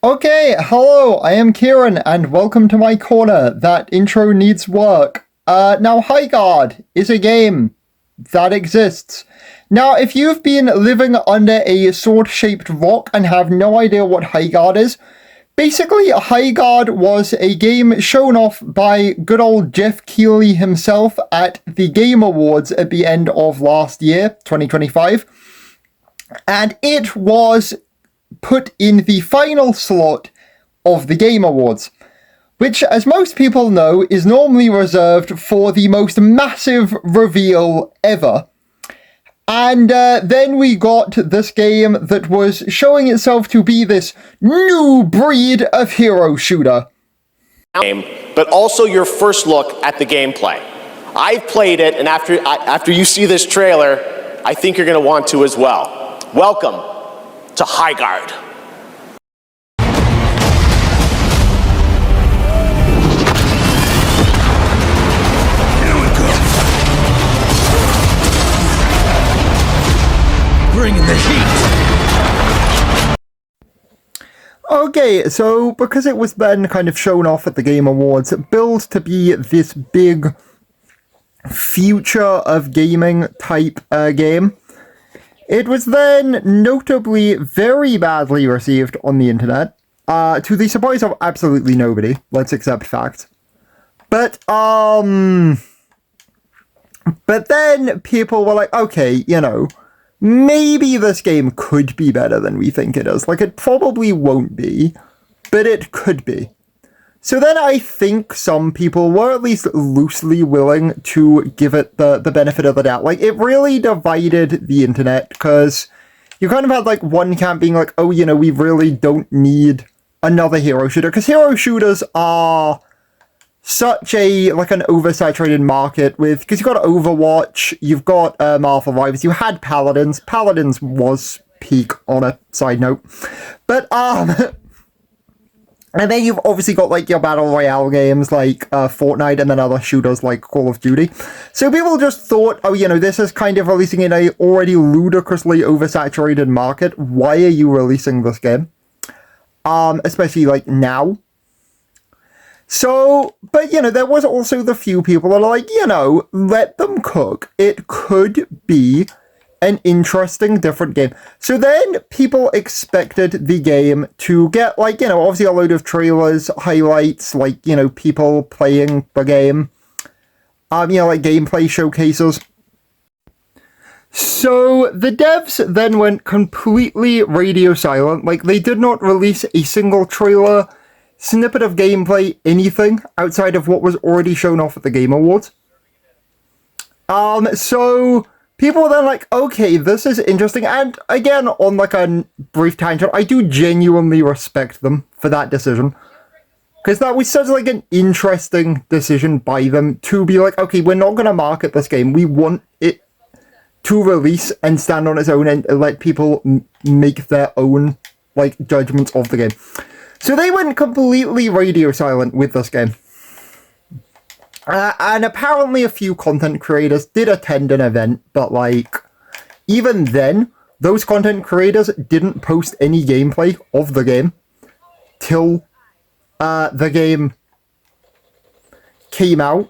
Okay, hello, I am Kieran, and welcome to my corner. That intro needs work. Now, Highguard is a game that exists. Now, if you've been living under a sword-shaped rock and have no idea what Highguard is, basically, Highguard was a game shown off by good old Jeff Keighley himself at the Game Awards at the end of last year, 2025. And it was put in the final slot of the Game Awards, which, as most people know, is normally reserved for the most massive reveal ever. And then we got this game that was showing itself to be this new breed of hero shooter. But also your first look at the gameplay. I've played it, and after you see this trailer, I think you're going to want to as well. Welcome to Highguard. Here we go. Bringing the heat. Okay, so because it was then kind of shown off at the Game Awards, billed to be this big future of gaming type game, it was then notably very badly received on the internet, to the surprise of absolutely nobody. Let's accept facts. But then people were like, okay, maybe this game could be better than we think it is. Like, it probably won't be, but it could be. So then I think some people were at least loosely willing to give it the benefit of the doubt. Like, it really divided the internet, because you kind of had, like, one camp being like, oh, we really don't need another hero shooter, because hero shooters are such an oversaturated market because you've got Overwatch, you've got Marvel Rivals, you had Paladins. Paladins was peak on a side note. But, and then you've obviously got, like, your Battle Royale games like Fortnite, and then other shooters like Call of Duty. So people just thought, oh, this is kind of releasing in a already ludicrously oversaturated market. Why are you releasing this game? Especially, like, now. So, but, there was also the few people that are like, let them cook. It could be an interesting, different game. So then people expected the game to get, like, obviously a load of trailers, highlights, like, people playing the game, like gameplay showcases. So the devs then went completely radio silent. Like, they did not release a single trailer, snippet of gameplay, anything outside of what was already shown off at the Game Awards. So people were then like, okay, this is interesting. And again, on like a brief tangent, I do genuinely respect them for that decision. Because that was such like an interesting decision by them to be like, okay, we're not going to market this game. We want it to release and stand on its own and let people make their own like judgments of the game. So they went completely radio silent with this game. And apparently a few content creators did attend an event, but like, even then, those content creators didn't post any gameplay of the game till the game came out.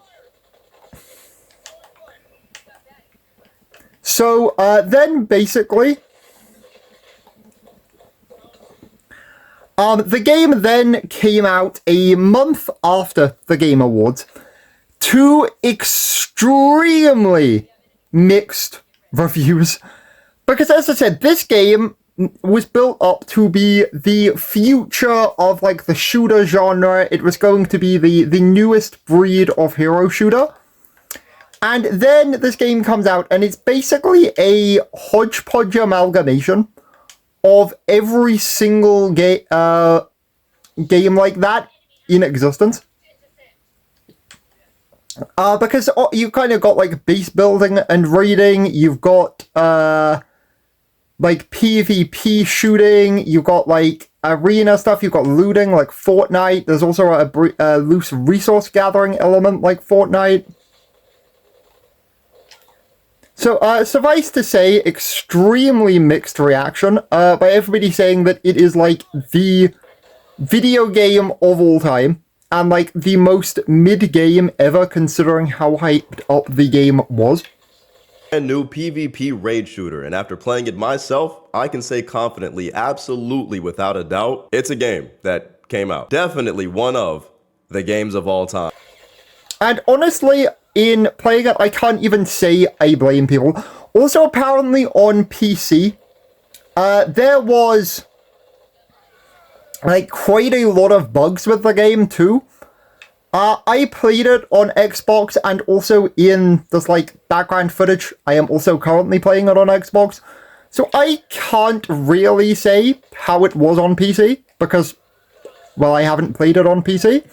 So then basically, the game then came out a month after the Game Awards to extremely mixed reviews. Because as I said, this game was built up to be the future of like the shooter genre. It was going to be the newest breed of hero shooter. And then this game comes out and it's basically a hodgepodge amalgamation of every single game like that in existence. Because you kind of got like base building and raiding, you've got like PvP shooting, you've got like arena stuff, you've got looting like Fortnite, there's also a loose resource gathering element like Fortnite. So, suffice to say, extremely mixed reaction by everybody saying that it is like the video game of all time, and like the most mid-game ever considering how hyped up the game was. A new PvP raid shooter, and after playing it myself, I can say confidently, absolutely without a doubt, it's a game that came out. Definitely one of the games of all time. And honestly, in playing it, I can't even say I blame people. Also, apparently on PC, there was like quite a lot of bugs with the game too. I played it on Xbox, and also in this like background footage, I am also currently playing it on Xbox. So I can't really say how it was on PC, because, well, I haven't played it on PC.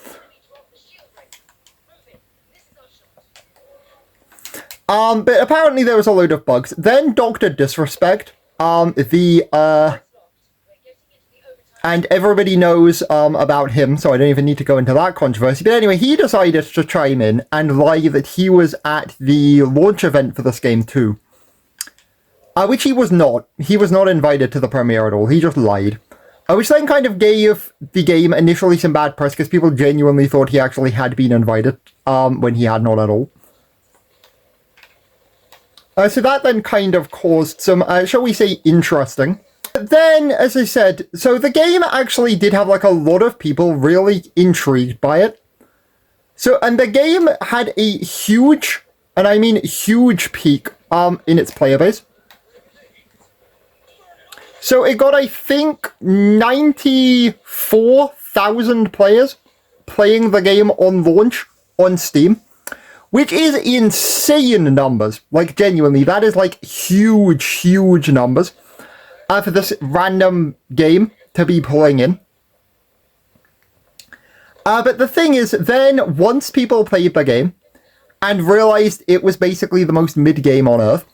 But apparently there was a load of bugs. Then Dr. Disrespect, and everybody knows about him, so I don't even need to go into that controversy. But anyway, he decided to chime in and lie that he was at the launch event for this game too. Which he was not. He was not invited to the premiere at all. He just lied. Which then kind of gave the game initially some bad press, because people genuinely thought he actually had been invited, when he had not at all. So that then kind of caused some, shall we say, interesting. Then, as I said, so the game actually did have like a lot of people really intrigued by it. So, and the game had a huge, and I mean huge peak, in its player base. So it got, I think, 94,000 players playing the game on launch on Steam, which is insane numbers. Like, genuinely, that is like huge, huge numbers. For this random game to be pulling in. But the thing is, then once people played the game and realized it was basically the most mid-game on Earth,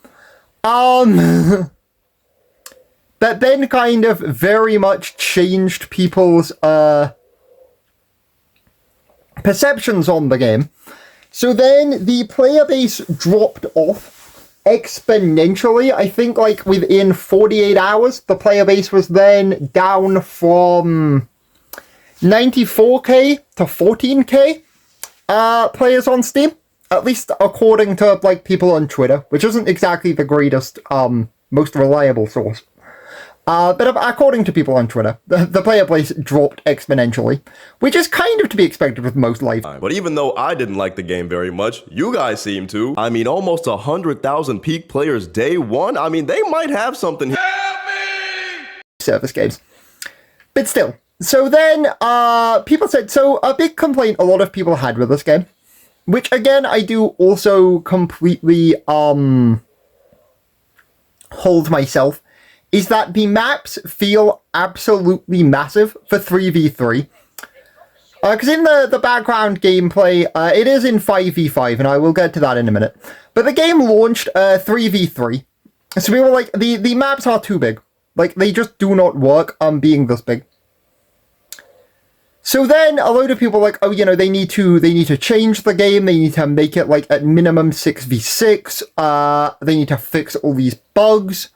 that then kind of very much changed people's perceptions on the game. So then the player base dropped off exponentially. I think like within 48 hours, the player base was then down from 94k to 14k players on Steam, at least according to like people on Twitter, which isn't exactly the greatest, most reliable source. But according to people on Twitter, the player base dropped exponentially, which is kind of to be expected with most live. But even though I didn't like the game very much, you guys seem to. I mean, almost 100,000 peak players day one. I mean, they might have something here. Service games. But still. So then, people said, so a big complaint a lot of people had with this game, which again, I do also completely, hold myself, is that the maps feel absolutely massive for 3v3. Because in the background gameplay, it is in 5v5, and I will get to that in a minute. But the game launched 3v3. So we were like, the maps are too big. Like, they just do not work being this big. So then a load of people were like, oh, you know, they need to change the game. They need to make it like at minimum 6v6. They need to fix all these bugs.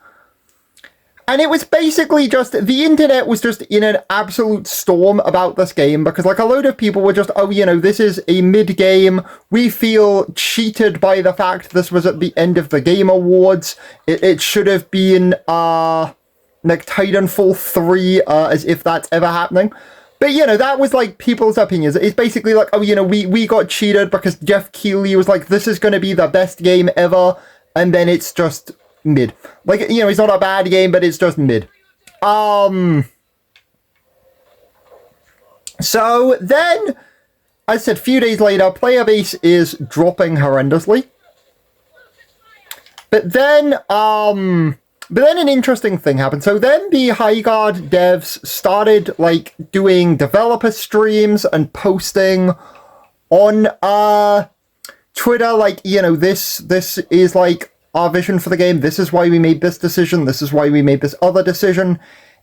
And it was basically just, the internet was just in an absolute storm about this game, because like a load of people were just, oh, you know, this is a mid-game. We feel cheated by the fact this was at the end of the Game Awards. It should have been, like Titanfall 3, as if that's ever happening. But, you know, that was like people's opinions. It's basically like, oh, you know, we got cheated because Jeff Keighley was like, this is going to be the best game ever. And then it's just mid. Like, you know, it's not a bad game, but it's just mid. So then, as I said, a few days later, player base is dropping horrendously. But then an interesting thing happened. So then the Highguard devs started, like, doing developer streams and posting on, Twitter, like, you know, this is, like, our vision for the game, this is why we made this decision, this is why we made this other decision,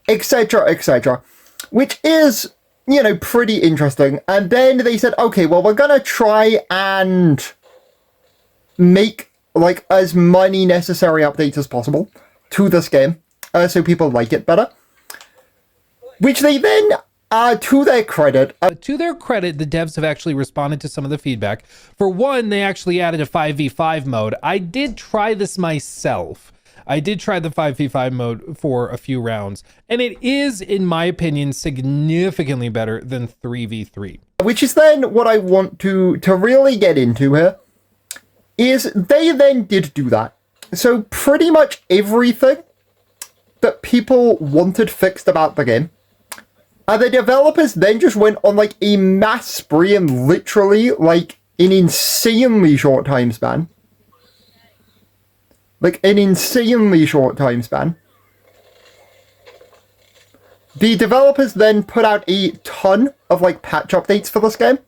etc., etc. Which is, you know, pretty interesting. And then they said, okay, well, we're gonna try and make, like, as many necessary updates as possible to this game, so people like it better. Which they then To their credit, To their credit, the devs have actually responded to some of the feedback. For one, they actually added a 5v5 mode. I did try this myself. I did try the 5v5 mode for a few rounds, and it is, in my opinion, significantly better than 3v3. which is then what I want to really get into here, is they then did do that. So pretty much everything that people wanted fixed about the game, the developers then just went on like a mass spree in literally like an insanely short time span. Like an insanely short time span. The developers then put out a ton of like patch updates for this game,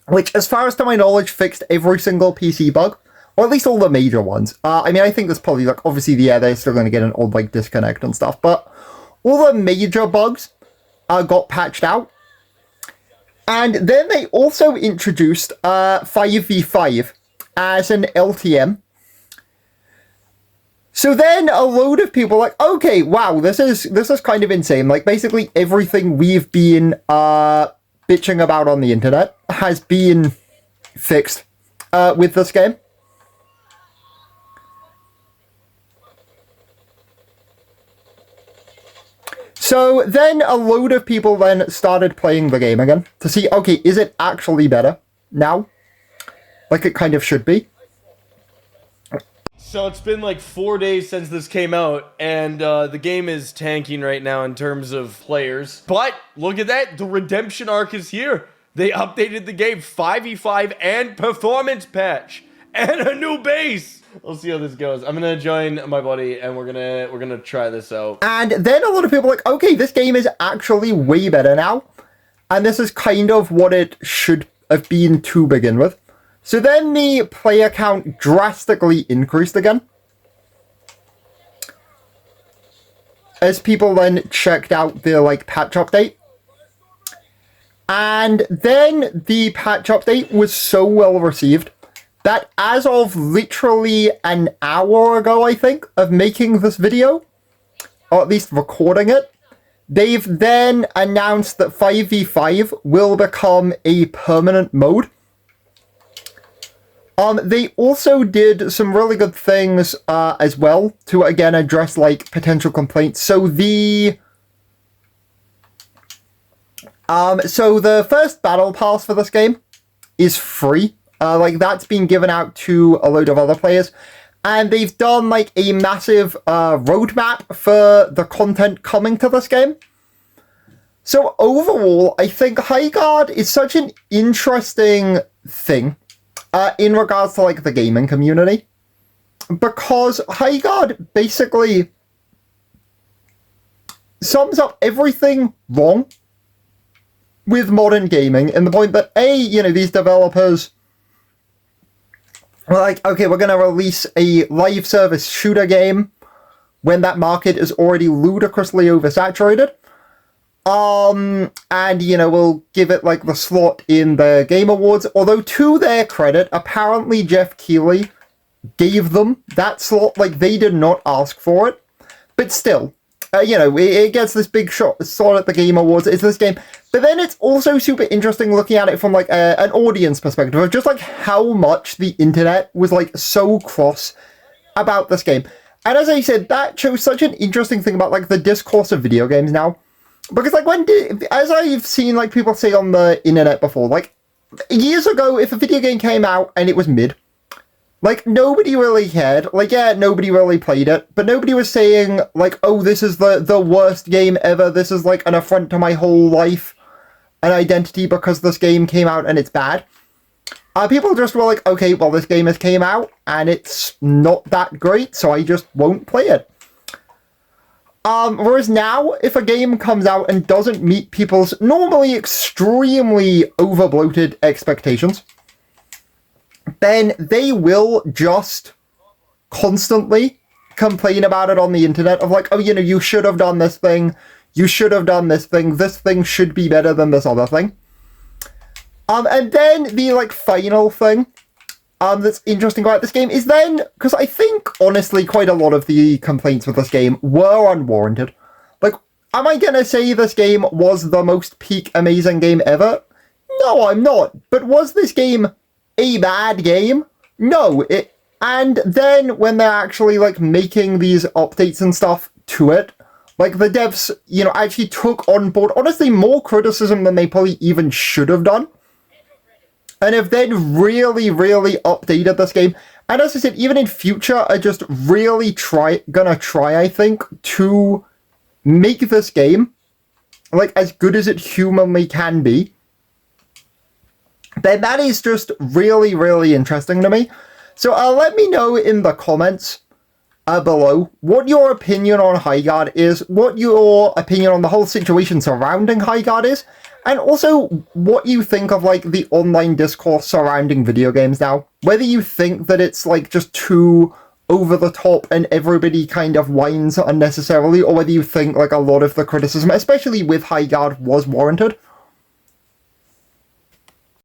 which as far as to my knowledge fixed every single PC bug, or at least all the major ones. I mean, I think there's probably like, obviously they're still going to get an old like disconnect and stuff, but all the major bugs got patched out. And then they also introduced 5v5 as an LTM. So then a load of people were like, okay, wow, this is kind of insane. Like basically everything we've been bitching about on the internet has been fixed with this game. So then a load of people then started playing the game again to see, okay, is it actually better now? Like it kind of should be. So it's been like 4 days since this came out, and the game is tanking right now in terms of players. But look at that, the redemption arc is here. They updated the game, 5v5 and performance patch, and a new base. We'll see how this goes. I'm gonna join my buddy, and we're gonna try this out. And then a lot of people are like, okay, this game is actually way better now, and this is kind of what it should have been to begin with. So then the player count drastically increased again, as people then checked out the like patch update. And then the patch update was so well received that as of literally an hour ago, I think, of making this video, or at least recording it, they've then announced that 5v5 will become a permanent mode. They also did some really good things as well to, again, address, like, potential complaints. So the first battle pass for this game is free. Like, that's been given out to a load of other players. And they've done, like, a massive roadmap for the content coming to this game. So overall, I think Highguard is such an interesting thing. In regards to, like, the gaming community. Because Highguard basically sums up everything wrong with modern gaming, in the point that, A, you know, these developers were like, okay, we're going to release a live service shooter game when that market is already ludicrously oversaturated. And, you know, we'll give it, like, the slot in the Game Awards. Although, to their credit, apparently Jeff Keighley gave them that slot. Like, they did not ask for it. But still, you know, it gets this big slot at the Game Awards. It's this game. But then it's also super interesting looking at it from, like, an audience perspective of just, like, how much the internet was, like, so cross about this game. And as I said, that shows such an interesting thing about, like, the discourse of video games now. Because, like, as I've seen, like, people say on the internet before, like, years ago, if a video game came out and it was mid, like, nobody really cared. Like, yeah, nobody really played it, but nobody was saying, like, oh, this is the worst game ever, this is, like, an affront to my whole life and identity because this game came out and it's bad. People just were like, okay, well, this game has came out and it's not that great, so I just won't play it. Whereas now, if a game comes out and doesn't meet people's normally extremely over-bloated expectations, then they will just constantly complain about it on the internet of like, oh, you know, you should have done this thing, you should have done this thing should be better than this other thing. And then the, like, final thing that's interesting about this game is then, because I think, honestly, quite a lot of the complaints with this game were unwarranted. Like, Am I gonna say this game was the most peak amazing game ever? No, I'm not. But was this game a bad game? No. And then when they're actually like making these updates and stuff to it, like the devs, you know, actually took on board, honestly, more criticism than they probably even should have done. And have then really, really updated this game. And as I said, even in future, are just really gonna try, I think, to make this game like as good as it humanly can be. Then that is just really, really interesting to me. So let me know in the comments below what your opinion on Highguard is, what your opinion on the whole situation surrounding Highguard is, and also what you think of like the online discourse surrounding video games now. Whether you think that it's like just too over the top and everybody kind of whines unnecessarily, or whether you think like a lot of the criticism, especially with Highguard, was warranted.